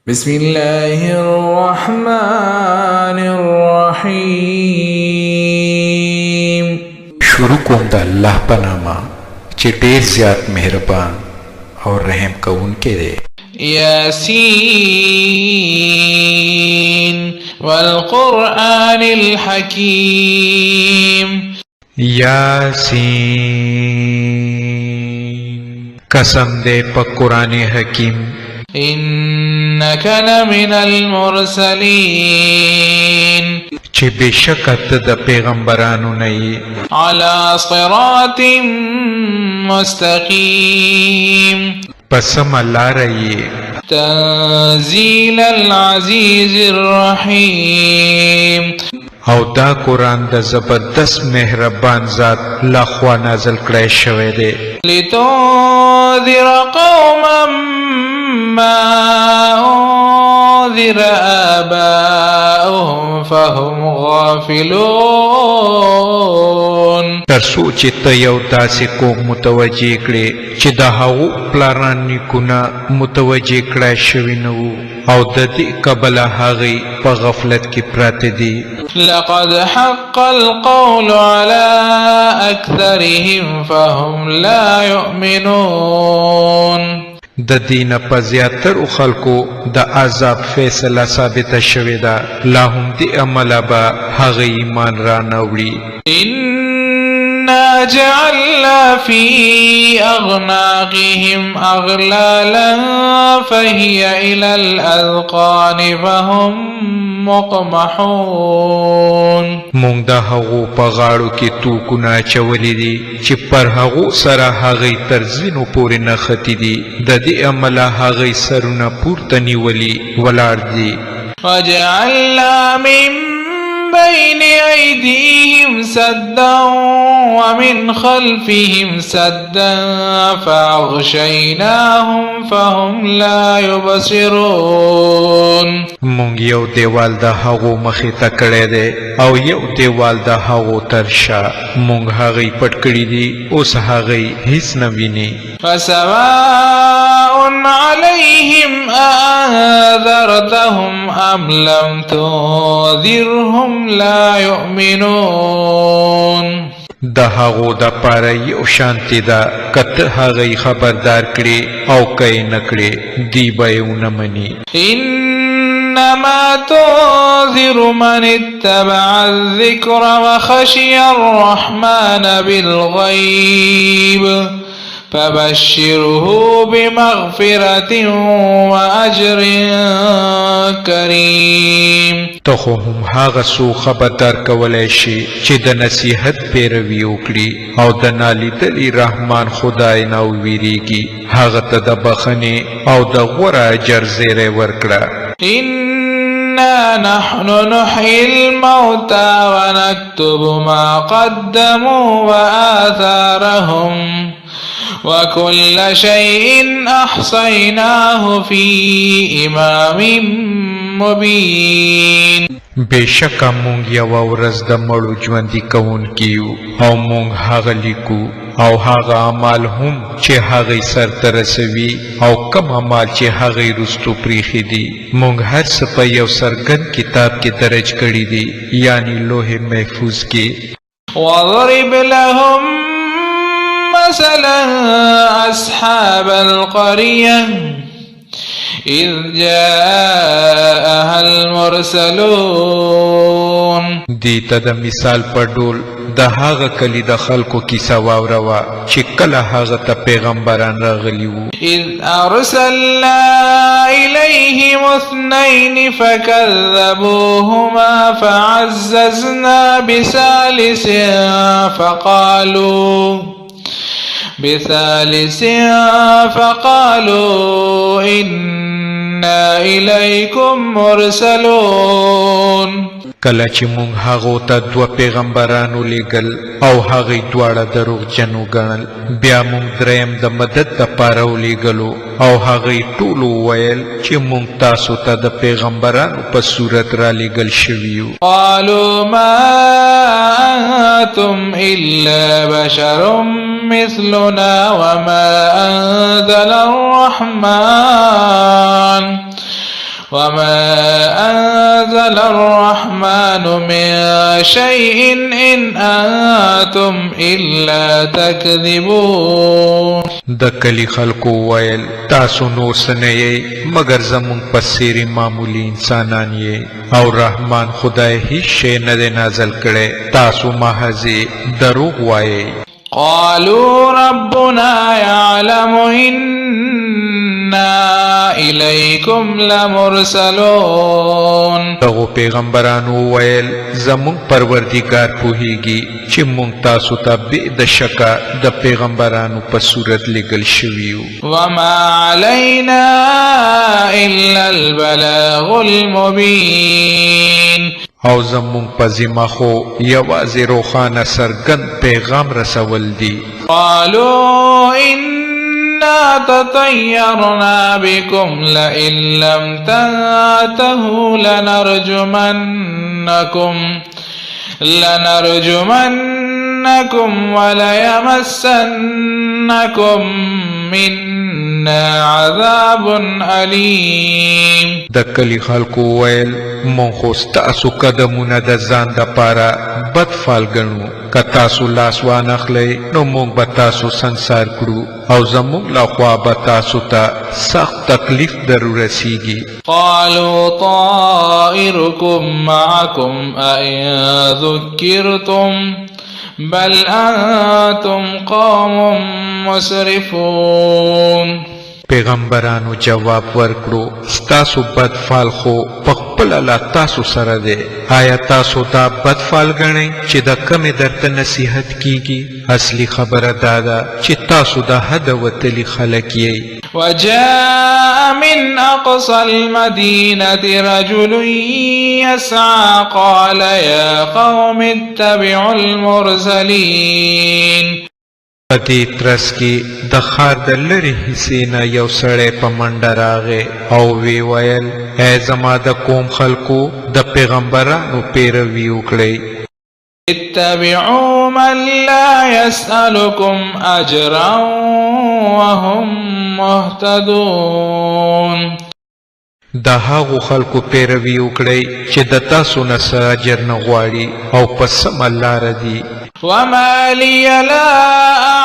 بسم الله الرحمن الرحیم. شروع کوم د الله په نامه چې ډېر زیات مهربان او رحم کوونکی دی. یاسین والقرآن الحکیم. یاسین قسم دې په قرآن حکیم. إنك لمن المرسلين چې بشکت د پیغمبرانو نه یې على صراط مستقيم پسم لاره یې تنزيل العزيز الرحيم. او دا قرآن د زبردست مهربان ذات لخوا نازل کړی شوی دی. لتنذر قوما ما أنذر آباؤهم فهم غافلون. ترڅو چې ته یو داسې قوم متوجه کړې چې د هغو پلاران نیکونه متوجه کړی شوي نه وو او د دې کبله هغې په غفلت کې پراته دي. لقد حق القول على أكثرهم فهم لا يؤمنون. د دینه په زیاترو خلکو د عذاب فیصله ثابته شوې ده، لا هم دې عمله به هغه ایمان را نه وړي. إنا جعلنا في أغناقهم أغلالا فهي إلى الأذقان فهم مقمحون. مونږ د هغو په غاړو کې توکونه اچولي دي چې پر هغو سره هغې تر زینو پورې نښتي دي، د دې عمله هغې سرونه پورته نیولي ولاړ دي. وجعلنا من بين أيديهم سدا ومن خلفهم سدا فأغشيناهم فهم لا يبصرون. مونږ یو دیوال د هغو مخې ته کړی دی او یو دیوال د هغو تر شا. مونږ هغې پټ کړي دي، اوس هغې هیڅ نه ویني. فسواء عليهم أنذرتهم أم لم تنذرهم لا يؤمنون. د هغو د پاره یو شانتی ده که ته هغې خبردار کړې او که یې نه کړې دی به یې ونه مني. إنما تنذر من اتبع الذكر وخشي الرحمن بالغيب فبشره بمغفرة وأجر كريم. ته خو هم هغه څو خبردار کولی شي چې د نصیحت پیروي وکړي او د نالیدلي رحمان خدای نه وویریږي، هغه ته د بخښنې او د غوره اجر زیری ورکړه. إنا نحن نحيي الموتى ونكتب ما قدموا وآثارهم وكل شيء أحصيناه في إمام مبين. بېشکه مونږ یوه ورځ د مړو ژوندي کوونکي یو او مونږ هغه لیکو او هغه اعمال هم چې هغې سرته رسوي او کم اعمال چې هغې وروستو پریښي دي. مونږ هر څه په یو څرګند کتاب کې درج کړي دي، یعنی لوح محفوظ کې. واضرب لهم مثلا أصحاب القرية إذ جاءها المرسلون. دی ته د مثال په ډول د هغه کلي د خلکو کیسه واوروه چې کله هغه ته پیغمبران راغلي وو. إذ أرسلنا إليهم اثنين فكذبوهما فعززنا بثالث فقالوا إنا إليكم مرسلون. کله چې مونږ هغو ته دوه پیغمبران ولیږل او هغې دواړه دروغجن وګڼل، بیا مونږ دریم د مدد دپاره ولیږلو او هغې ټولو وویل چې مونږ تاسو ته د پیغمبرانو په صورت رالیږل شوي یو. قالوا ما أنتم إلا بشر مثلنا وما أنزل الرحمن وما أنزل الرحمن من شيء إن أنتم إلا تكذبون. د کلی خلکو ویل تاسو نور سنئ مگر زمون پسیری معمولی انسانان یې او رحمان خدای هیڅ شی نه دی نازل کړي تاسو محض دروغ وایئ. قالوا ربنا يعلم إنا إليكم لمرسلون. دغو پیغمبرانو ویل زمون پروردگار پوهیږي چې مونږ تاسو ته بې د شکه د پیغمبرانو په صورت لګل شویو. وما علينا إلا البلاغ المبين. او زمون په ذمه خو یوازې روښانه څرګند پیغام رسول دي. قالوا إنا تطيرنا بكم لئن لم تنتهوا لنرجمنكم وليمسنكم منا عذاب أليم. د کلی خلکو ویل مون خو ستاسو قدمونه د ځان دپاره بد فال ګڼو که تاسو لاس وانخلئ نو مونږ به تاسو سنګسار کړو او زمونږ لخوا به تاسو ته سخت تکلیف در رسیږي. قالوا طائركم معكم أئن ذكرتم بل أنتم قوم مسرفون. پیغمبرانو جواب ورکړو ستاسو بد فال خو پخپله لا تاسو سره دی. آیا تاسو دا بد فال ګڼئ چې د کمې درته نصیحت کیږي؟ اصلي خبره دا ده چې تاسو د حده وتلي خلک یئ. وجاء من أقصى المدينة رجل يسعى قال يا قوم اتبعوا المرسلين. په دې ترڅ کې د ښار د لرې حصې نه یو سړی په منډه راغی او وی ویل ای زما د قوم خلکو د پیغمبرانو پیروي وکړئ. اتبعوا من لا يسألكم أجرا وهم مهتدون. د هغو خلکو پیروي وکړئ چې د تاسو نه څه اجر نه غواړي او په سمه لاره دي. وما لي لا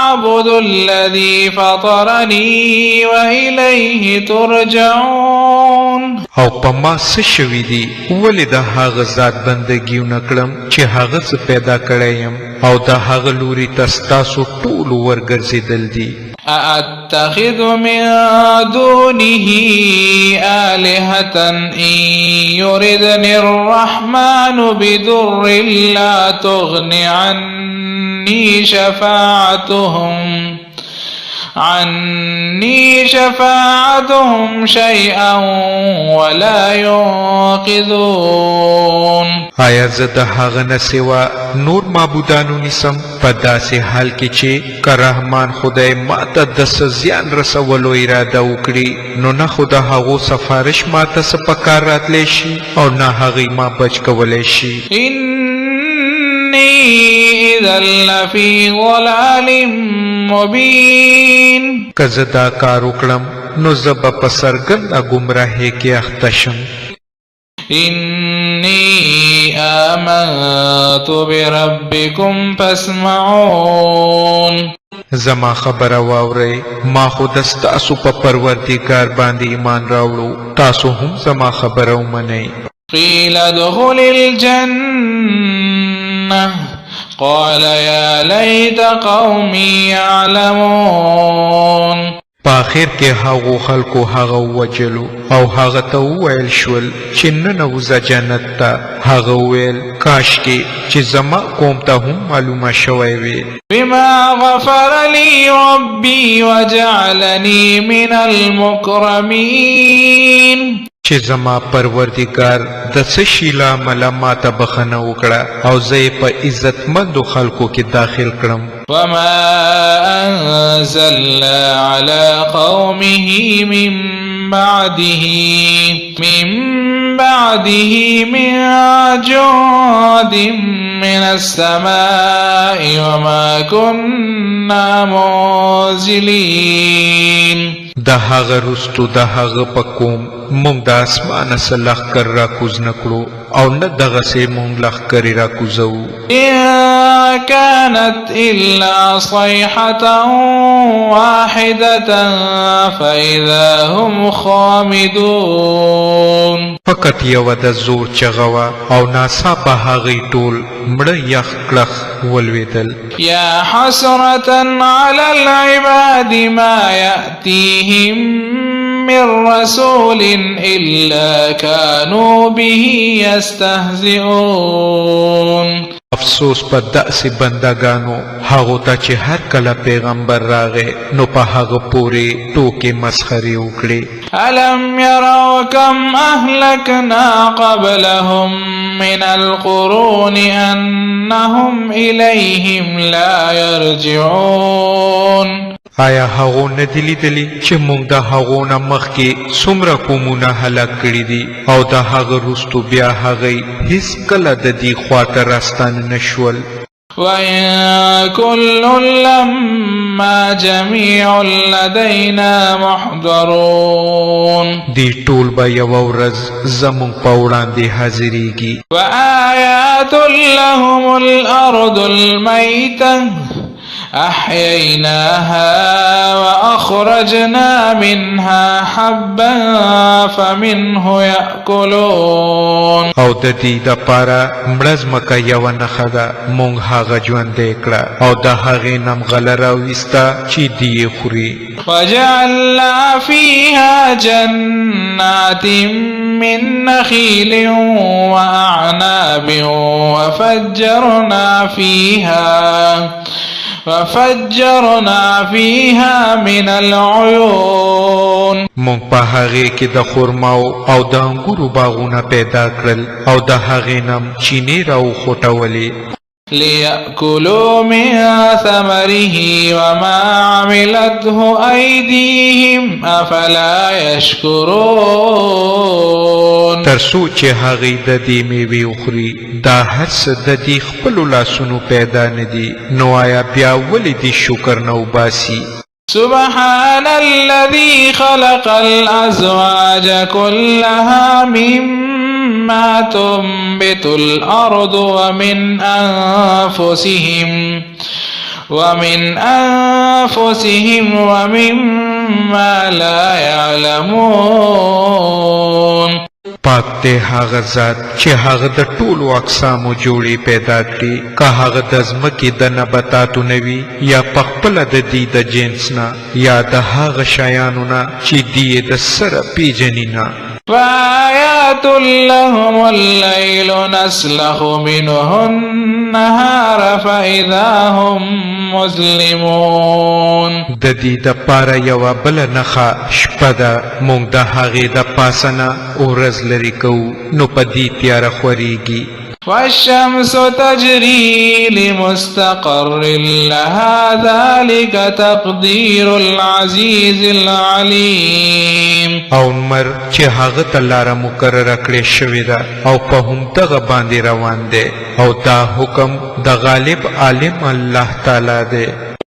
أعبد الذي فطرني وإليه ترجعون. او په ما څه شوي دي ولې د هغه ذات بندګي ونه کړم چې هغه څه پیدا کړی یم او د هغه لوري ته ستاسو ټولو ورګرځېدل دي. أأتخذ من دونه آلهة إن يردني الرحمن بضر لا تغن عني شفاعتهم شيئا ولا ينقذون. آیا زه د هغه نه سوا نور معبودانو نیسم په داسې حال کې چې که رحمان خدای ما ته د څه زیان رسولو اراده وکړي نو نه خو د هغو سفارش ما ته څه په کار راتلی شي او نه هغوی ما بچ کولی شي. إني إذا لفي ضلال مبين. که زه دا کار وکړم نو زه به په څرګنده ګمراهۍ کې اخته شم. إني آمنت بربكم فاسمعون. زما خبره واورئ ما خو د ستاسو په پروردګار باندې ایمان راوړو تاسو هم زما خبره ومنئ. قيل ادخل الجنة قال يا ليت قومي يعلمون. په آخر کې هغو خلکو هغه ووجلو او هغه ته وویل شول چې ننوځه جنت ته. هغه وویل کاشکې چې زما قوم ته هم معلومه شوی وي. بما غفر لي ربي وجعلني من المكرمين. چې زما پروردگار د څه شي له امله ماته بخښنه وکړه او زه یې په عزتمندو خلکو کې داخل کړم. وما أنزلنا على قومه من بعده من جند من السماء وما كنا منزلين. د هغه رستو د هغه په کوم مونږ د اسمانه څه لښکر راکوز نه کړو او نه دغسې مونږ لښکرې راکوزوو إن كانت إلا صيحة واحدة فإذا هم خامدون فقط یوه د زور چغه وه او ناڅاپه هغوی ټول مړه یخ کړخ ولوېدل يا حسرة على العباد ما يأتيهم من رسول إلا كانوا به يستهزئون افسوس په داسې بندګانو هغو ته چې هر کله پیغمبر راغی نو په هغه پورې ټوکې مسخرې وکړې ألم يروا كم أهلكنا قبلهم من القرون أنهم إليهم لا يرجعون آیا هغو نه دي لیدلي چې موږ د هغو نه مخکې څومره قومونه هلاک کړي دي او د هغه وروستو بیا هغوی هیڅ کله د دې خواته راستانه نه شول وإن كل لما جميع لدينا محضرون دی ټول به یوه ورځ زموږ په وړاندې حاضریږي وآيات لهم الأرض الميتة أحييناها وأخرجنا منها حبا فمنه يأكلون او د دې دپاره مړه ځمکه یوه نښه ده موږ هغه ژوندی کړه او د هغې نه غله راویسته چې دی یې خوري وجعلنا فيها جنات من نخيل وأعناب وفجرنا فيها من العيون مونږ په هغې کې د خرماو او د انګورو باغونه پیدا کړل او د هغې نه چینې راوخوټولې ليأكلوا من ثمره وما عملته أيديهم أفلا يشكرون تر څو چې هغوی د دې میوې وخوري دا هر څه د دې خپلو لاسونو پیدا نه دي نو آیا بیا ولې دې شکر نه وباسي سبحان الذي خلق الأزواج كلها مما تنبت الأرض ومن أنفسهم ومما لا يعلمون پاک دی هغه ذات چې هغه د ټولو اقسامو جوړې پیدا کړي که هغه د ځمکې د نباتاتو نه وي یا پخپله د دې د جنس نه یا د هغه شیانو نه چې دی یې د سره پیژني نه فآيات لهم الليل نسلخ منه النهار فإذا هم مظلمون د دې دپاره یوه بله نښه شپه ده موږ د هغې د پاسه نه ورځ لرې کوو نو په دې تیاره خورېږي والشمس تجري لمستقر لها ذلك تقدير العزيز العليم او لمر چې هغه ته لاره مقرره کړې شوې ده او په همدغه باندې روان دی او دا حکم د غالب عالم الله تعالی دی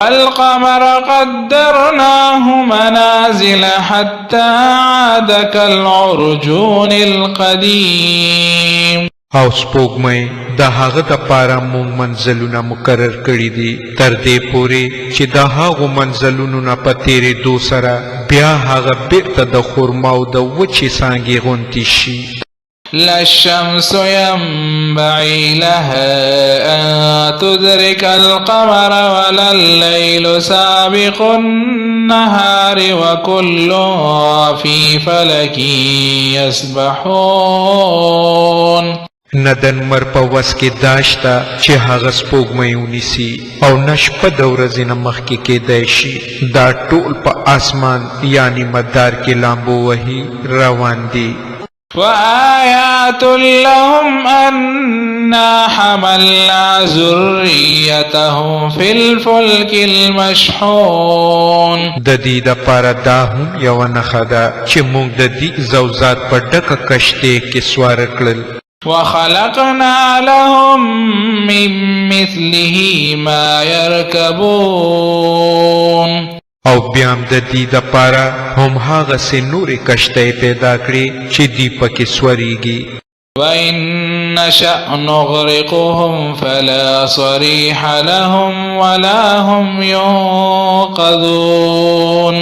القمر قدرناه منازل حتى عاد كالعرجون القديم او سپوږمۍ د هغه دپاره مونږ منزلونه مقرر کړي دي تر دې پورې چې د هغو منزلونو نه په تېرېدو سره بیا هغه بیرته د خرماو د وچې څانګې غوندې شي لا الشمس ينبغي لها أن تدرك القمر ولا الليل سابق النهار وكل في فلك يسبحون نه د لمر په وس کې داشته چې هغه سپوږمۍ ونیسي او نه شپه د ورځې نه مخکې کیدی شي دا ټول په آسمان یعنی مدار کې لامبو وهي روان دي وآيات لهم أنا حملنا ذريتهم في الفلك المشحون د دې دپاره دا هم یوه نښه ده چې موږ د دې زوزات په ډکه کشتۍ کې سواره کړل وخلقنا لهم من مثله ما يركبون او بیام د دې دپاره هم هغسې نورې کشتۍ پیدا کړې چې دی پکې سوریږي. وَإِن نَّشَأْ نُغْرِقْهُمْ فَلَا صَرِيحَ لَهُمْ وَلَا هُمْ يُنقَذُونَ.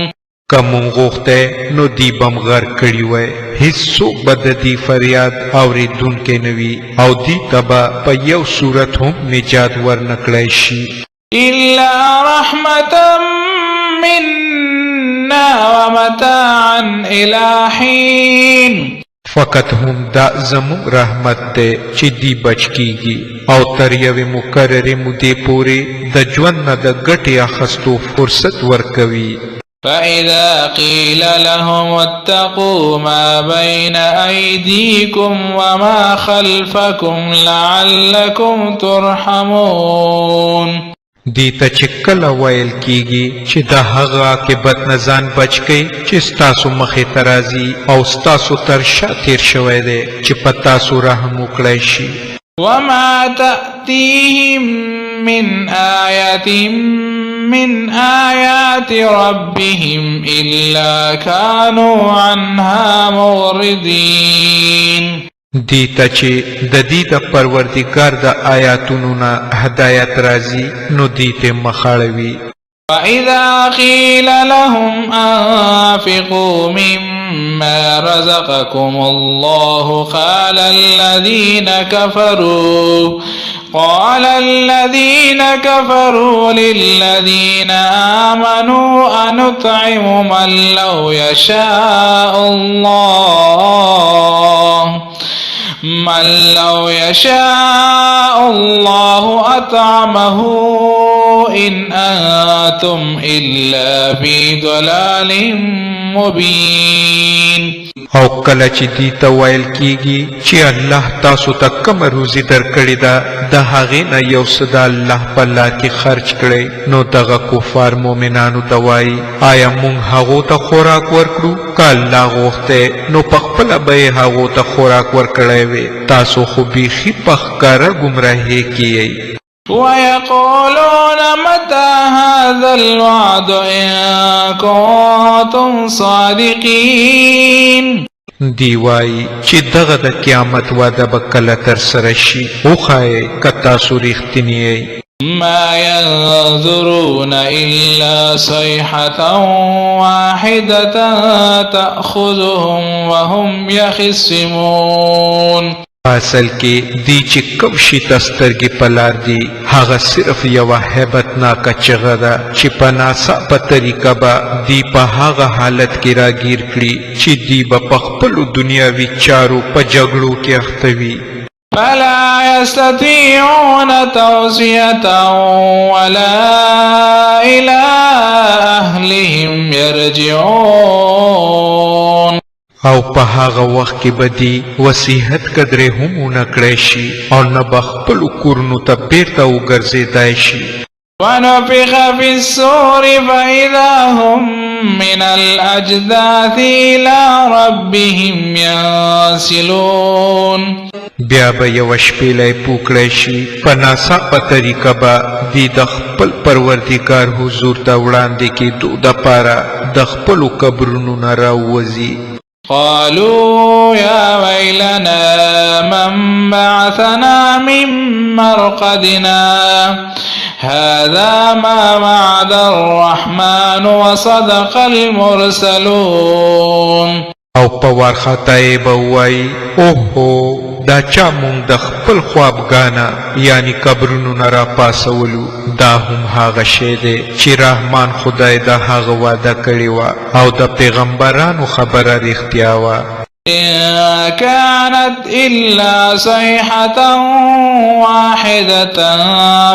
که مونږ غوښتی نو دی بم غرق کړي وی، هیڅوک به د دې فریاد اورېدونکی نه وي او دې ته به په یو صورت هم نجات ورنکړی شي. إِلَّا رَحْمَةً مِّنَّا وَمَتَاعًا إِلَىٰ حِينٍ. فقط هم دا زمون رحمت دی چې دی بچ کیږي او تر یوې مقررې مودې پورې د ژوند نه د ګټې اخیستو فرصت ورکوي. فَإِذَا قِيلَ لَهُمُ اتَّقُوا مَا بَيْنَ أَيْدِيكُمْ وَمَا خَلْفَكُمْ لَعَلَّكُمْ تُرْحَمُونَ. دی ته چې کله ویل کیږي چې د هغه عاقبت نه ځان بچ کئ چې ستاسو مخې ته راځي او ستاسو تر شا تیر شوی دی چې په تاسو رحم وکړی شي. وَمَا تَأْتِيهِم مِّنْ آيَةٍ مِّنْ آيَاتِ رَبِّهِمْ إِلَّا كَانُوا عَنْهَا مُعْرِضِينَ. دی ته چې د دې د پروردګار د آیاتونو نه هدایت راځي نو دی ته مخاړوي. وَإِذَا قِيلَ لَهُمْ أَنفِقُوا مِمَّا رَزَقَكُمُ اللَّهُ قَالَ الَّذِينَ كَفَرُوا لِلَّذِينَ آمَنُوا أَنُطْعِمُ مَن لَّوْ يَشَاءُ اللَّهُ أَطْعَمَهُ إِنْ أَنتُمْ إِلَّا فِي ضَلَالٍ مُبِينٍ. او کله چې دی ته ویل کیږي چې الله تاسو ته کومه روزي درکړې ده د هغې نه یو څه د الله په لار کې خرج کړئ، نو دغه کفار مؤمنانو ته وایي آیا موږ هغو ته خوراک ورکړو؟ که الله غوښتی نو پخپله به یې هغو ته خوراک ورکړی وی. تاسو خو بیخي په ښکاره ګمراهۍ کې یئ. وَيَقُولُونَ مَتَىٰ هَٰذَا الْوَعْدُ إِن كُنتُمْ صَادِقِينَ. دی وایي چې دغه د قیامت واده به کله ترسره شي، وښایئ که تاسو رښتیني یئ. مَا يَنظُرُونَ إِلَّا صَيْحَةً وَاحِدَةً تَأْخُذُهُمْ وَهُمْ يَخِصِّمُونَ. اصل کې دی چې کوم شي ته سترګې په لار دي هغه صرف یوه هیبتناکه چغه ده چې په ناڅاپه طریقه به دی په هغه حالت کې راګیر کړي چې دی به په خپلو دنیاوي چارو په جګړو کې اخته وي. فَلَا يَسْتَطِيعُونَ تَوْصِيَةً وَلَا إِلَىٰ أَهْلِهِمْ يَرْجِعُونَ. او په هغه وخت کې به دی وصیحت قدرې هم ونه کړی شي او نه به خپلو کورونو ته بیرته وګرځېدای شي. وَنُفِخَ فِي الصُّورِ فَإِذَا هُم مِّنَ الْأَجْدَاثِ إِلَىٰ رَبِّهِمْ يَنسِلُونَ. بیا به یوه شپېلی پوکړی شي، په ناڅاپه طریقه به دی د خپل پروردګار حضور ته وړاندې کېدو دپاره د خپلو قبرونو نه راووځي. قالوا يا ويلنا من بعثنا من مرقدنا هذا ما وعد الرحمن وصدق المرسلون. او په وارخطایې به ووایي اوهو دا چا مونږ د خپل خوابګانه یعنی قبرونو نه راپاسولو، دا هم هغه شی دی چې رحمان خدای د هغه وعده کړې وه او د پیغمبرانو خبره رښتیا وه. إن كانت إلا صيحة واحدة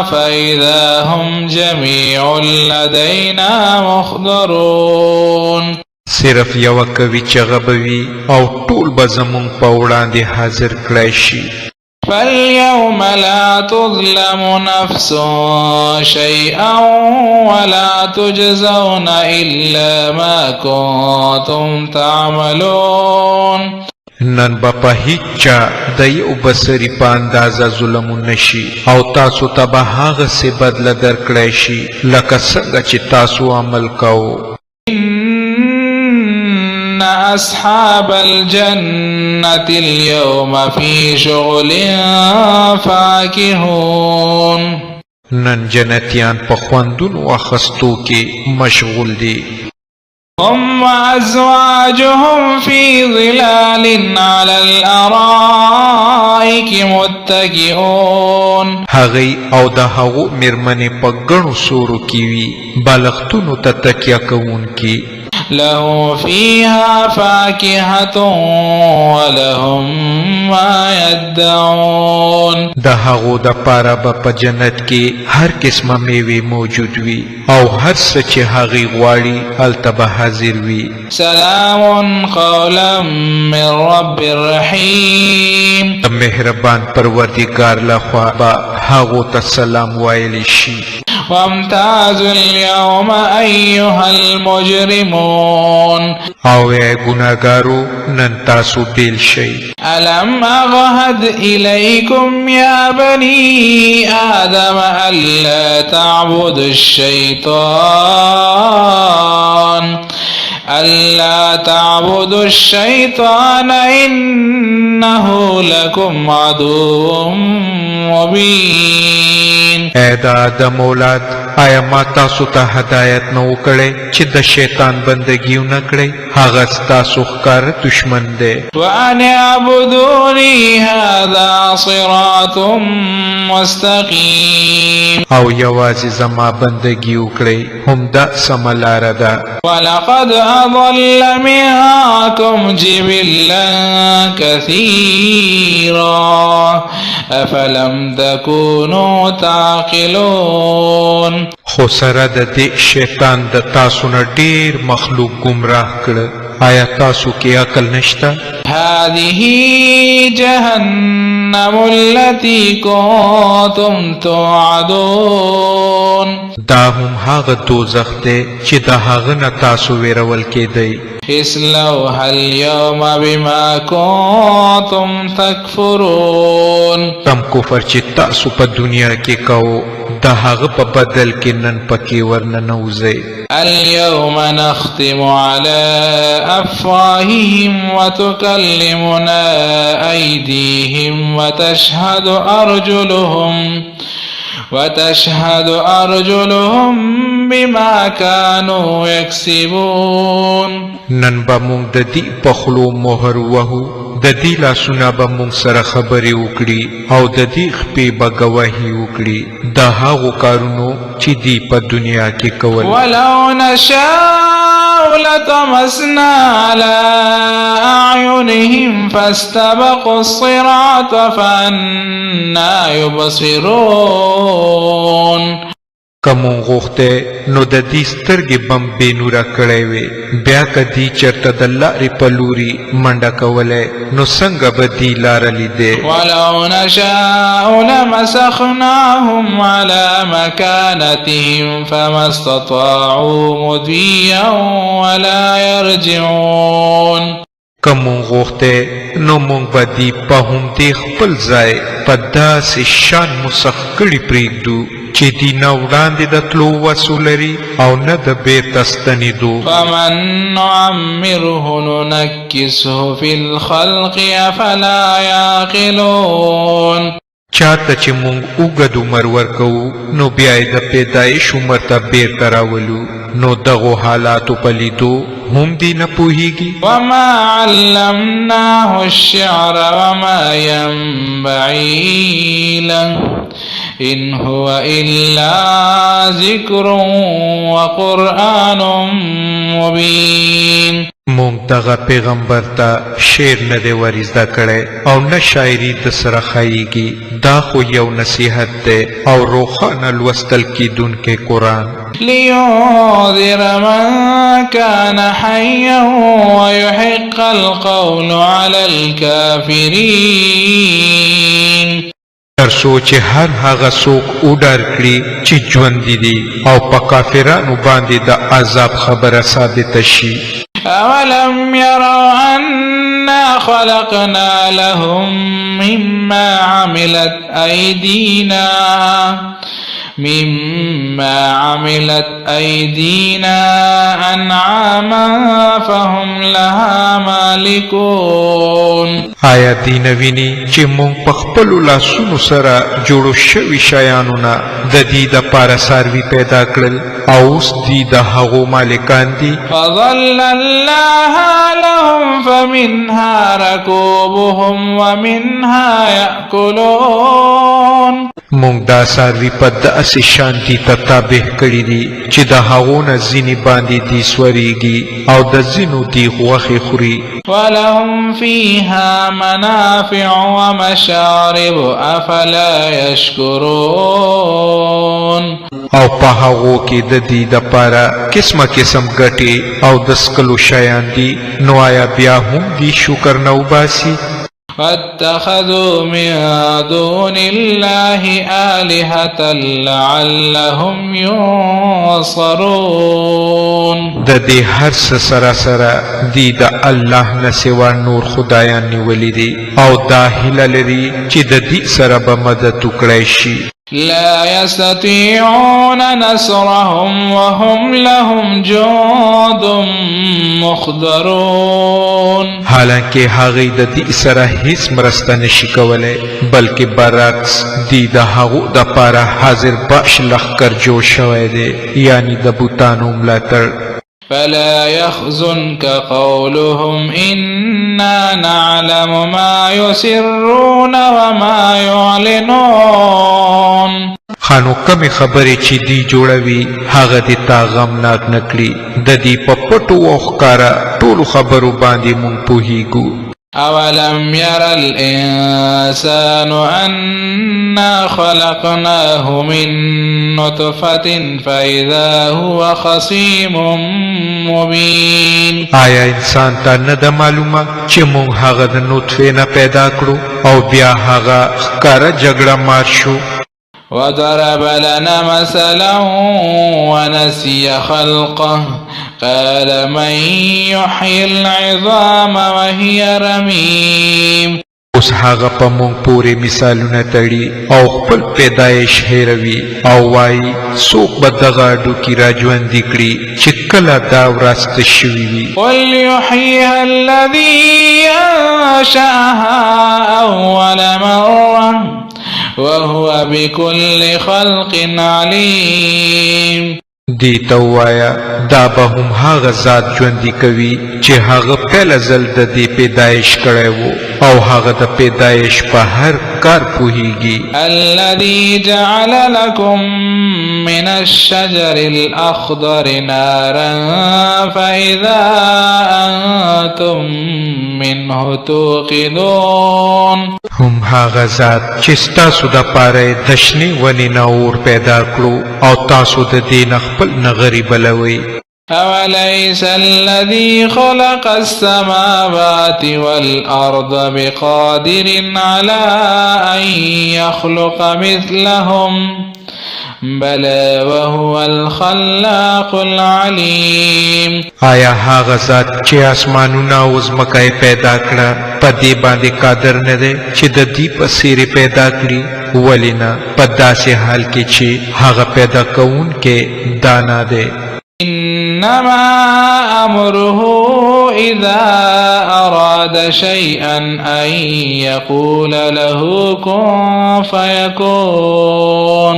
فإذا هم جميع لدينا محضرون. صرف یوه کوي چغه به وي او ټول به زمونږ په وړاندې حاضر کړی شي. فاليوم لا تظلم نفس شيئا ولا تجزون إلا ما كنتم تعملون. نن به په هیچ چا د یو بصري په اندازه ظلم نشي او تاسو ته به هغسې بدله درکړی شي لکه څنګه چې تاسو عمل کوو. أصحاب الجنة اليوم في شغل فاكهون. نن جنتیان په خوندونو اخستو کې مشغول دي. هم وأزواجهم في ظلال على الأرائك متكئون. هغوی او د هغو میرمنې په ګڼو سورو کې وي بالښتونو ته تکیه کوونکي. له فيها فاكهة ولهم ما يدعون. د هغو د پاره به په جنت کې هر قسمه میوې موجود وي او هر څه چې هغوی غواړي هلته به حاضر وي. سلام قولا من رب رحيم. د مهربان پروردګار لخوا به هغو ته سلام ویلی شي. وامتازوا اليوم أيها المجرمون. او ای ګناهګارو نن تاسو بیل شئ. ألم أعهد إليكم يا بني آدم ألا تعبدوا الشيطان إنه لكم عدو مبين. اے د آدم اولاد آیا ما تاسو ته هدایت نه وکړی چې د شیطان بندګي ونه کړئ؟ هغه ستاسو ښکاره دشمن دی. وأن اعبدوني هذا صراط مستقيم. او یوازې زما بندګي وکړئ هم دا سمه لاره ده. ولقد أضل منكم جبلا كثيرا أفلم تكونوا تعقلون. خو سره د دې شیطان د تاسو نه ډیر مخلوق گمراه کړ. آیا تاسو کې عقل نشته؟ هذه جهنم التي كنتم توعدون. دا هم هغه دوزخ دی چې د هغه نه تاسو ویرول کېدئ. اصلوها اليوم بما كنتم تكفرون. کم کفر چې تاسو په دنیا کې کوو د هغه په بدل کې نن پکې ورننوځئ. اليوم نختم على أفواههم وتكلمنا أيديهم وتشهد أرجلهم بما كانوا يكسبون. نن به مونږ د دې په خولو مهر وهو، د دې لاسونه به مونږ سره خبرې وکړي او د دې خپې به ګواهي وکړي د هغو کارونو چې دوی په دنیا کې کول. ولو نشاء لطمسنا على أعينهم فاستبقوا الصراط فأنى يبصرون. کمون غوخته نو د دې سترګې بم بې نوره کړی وې، بیا که دی چېرته د لارې په لوري منډه کولی نو څنګه به دی لاره لیدې. ولو نشاء لمسخناهم على مكانتهم فما استطاعوا مضيا ولا يرجعون. کمون غوخته نو مونږ به دی په همدې خپل ځای په داسې شان مسخ کړي پرېږدو چې دی نه وړاندې د تلو وسو لري او نه د بېرته ستنېدو. فمن نعمره ننكسه في الخلق افلا يعقلون. چاته چې مونږ اوږد عمر ورکوو نو بیا یې د پیدایش عمر ته بېرته راولو نو دغو حالاتو په لیدو هم دی نه پوهیږي. وما علمناه الشعر وما ينبغي له إن هو إلا ذكر وقرآن مبين. مونږ دغه پیغمبر ته شعر نه دی ور زده کړی او نه شاعري د سره ښایيږي، دا خو یو نصیحت دی او روښانه لوستل کیدونکی قرآن. لينذر من كان حيا ويحق القول على الكافرين. ترڅو چې هر هغه څوک وډار کړي چې ژوندي دي او په کافرانو باندې د عذاب خبره ثابته شي. أولم يروا أنا خلقنا لهم مما عملت أيدينا مما عملت أيدينا أنعاما فهم لها مالكون. آیا دی نویني چې مونږ په خپلو لاسونو سره جوړو شوي شیانو نه د دې دپاره څاروي پیدا کړل او اوس دی د هغو مالکان دي. فظللناها لهم فمنها ركوبهم ومنها يأكلون. مونږ دا څاروي په داسې شانتي ته تابع کړي دي چې د هغو نه ځینې باندې دی سورېږي او د ځینو دی غوښې خوري. ولهم فيها منافع ومشارب أفلا يشكرون. او په هغو کې د دې دپاره قسمه قسم ګټې او د څکلو شیان دي، نو آیا بیا هم دی شکر نه وباسي؟ واتخذوا من دون الله آلهة لعلهم ينصرون. د دې هر څه سره سره دی د الله نه سوا نور خدایان نیولي دي او دا هیله لري چې د دې سره به مدد وکړی شي. لا يستطيعون نصرهم وهم لهم جند مخضرون. حالانکه هغوی د دې سره هیڅ مرسته نشي کولی، بلکې برعکس دی د هغو دپاره حاضر باش لښکر جوړ شوی دی، یعنی د بوتانو ملاتړ. فلا يحزنك قولهم إنا نعلم ما يسرون وما يعلنون. خانو کمی خبرې چې دی جوړوي هغه د تا غمناک نکړي، د دې په پټو او ښکاره ټولو خبرو باندې مونږ پوهیږو. أولم ير الإنسان أنا خلقناه من نطفة فإذا هو خصيم مبين. آیا انسان ته نه ده معلومه چې مونږ هغه د نطفې نه پیدا کړو او بیا هغه ښکاره جګړه مار شو. وضرب لنا مثلا ونسي خلقه قال من يحيي العظام وهي رميم. اوس هغه په مونږ پورې مثالونه تړي او خپل پیدایش هیروي او وایي څوک به دغه هډوکي راژوندي کړي چې کله دا وراسته شوي وي. قل يحييها الذي أنشأها أول مرة وهو بكل خلق عليم. دی ته ووایه دا به هم هغه ذات ژوندي کوي چې هغه پیله ځل د دې پیدایش کړی و او هغه د پیدایش په هر کار پوهیږي. الذي جعل لكم من الشجر الأخضر نارا فإذا أنتم منه توقدون. هم هغه ذات چې ستاسو دپاره د شنې ونې نه اور پیدا کړو او تاسو د دې نه خپل نغري بلوئ. أوليس الذي خلق السماوات والأرض بقادر على أن يخلق مثلهم بلى وهو الخلاق العليم. آیا هغه ذات چې اسمانونه او ځمکه پیدا کړه په دې باندې قادر نه دی چې د دې په څېرې پیدا کړي؟ ولې نه؟ په داسې حال کې چې هغه پیدا کوونکی دانا دی. إنما أمره إذا أراد شيئا أن يقول له كن فيكون.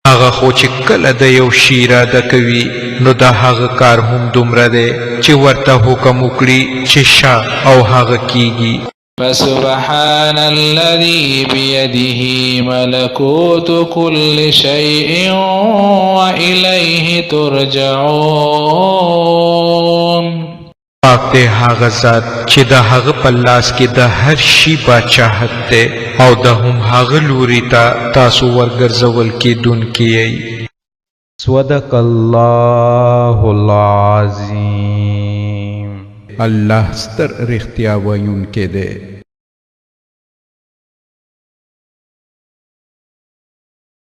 هغه خو چې کله د یو شي اراده کوي نو دا هغه کار هم دومره دی چې ورته حکم وکړي چې شه او هغه کیږي. فسبحان الذي بيده ملكوت كل شيء وإليه ترجعون. پاک دی هغه ذات چې د هغه په لاس کې د هر شي باچاحت دی او د هم هغه لوري ته تاسو ورګرځول کېدونکي یئ. صدق الله العظیم. الله ستر رښتیا ویونکی دی.